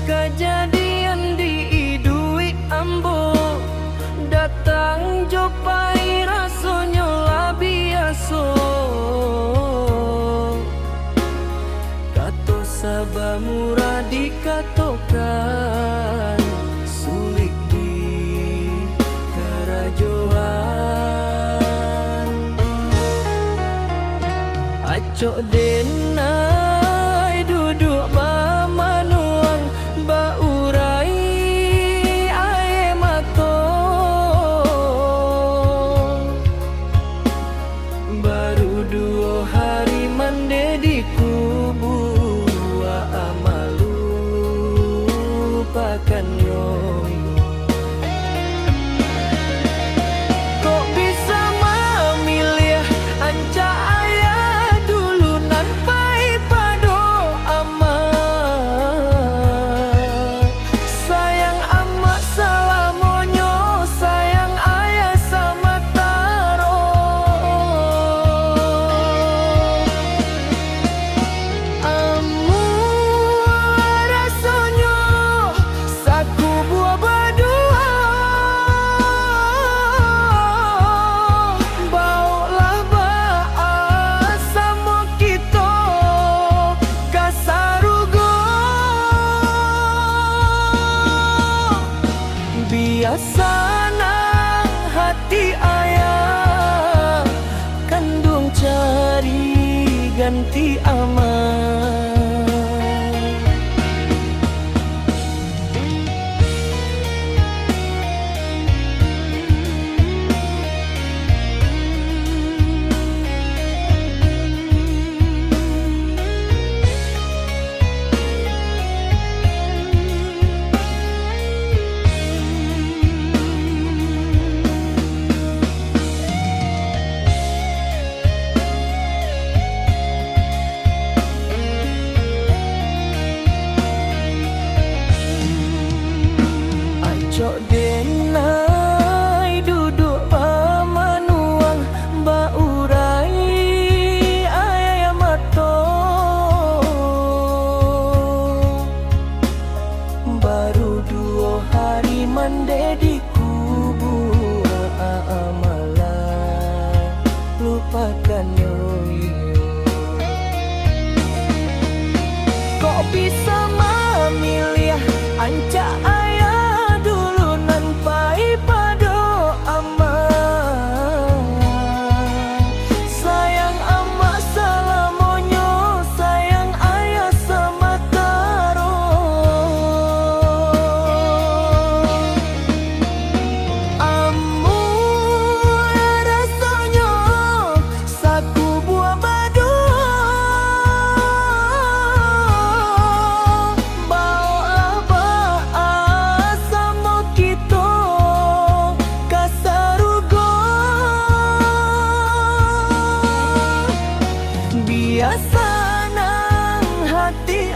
kejadian di idui ambo datang jopai rasanya lah biasa kato sabah murah dikatokan sulit di kerajoan acok denai duduk bamanuang baurai ae mato baru 2 hari mande di kubur amalu pakan nyoi kok bisa memilih anca ayah dulu nampai pado amat sayang amat salamonyo sayang ayah sama taro amu rasonyo saku buah berdua baulah baas sama kita kasarugo biasa nang hati ayah kandung cari ganti aman acok denai duduk bamanuang baurai ayah mato baru 2 hari mande di kubur amalan lupakan nyoi kok bisa memilih anca ayah dulu nampai pado aman sayang amat salamonyo sayang ayah sama taro amu rasonyo saku buah berdua baulah baas sama kita kasarugo biasa nang hati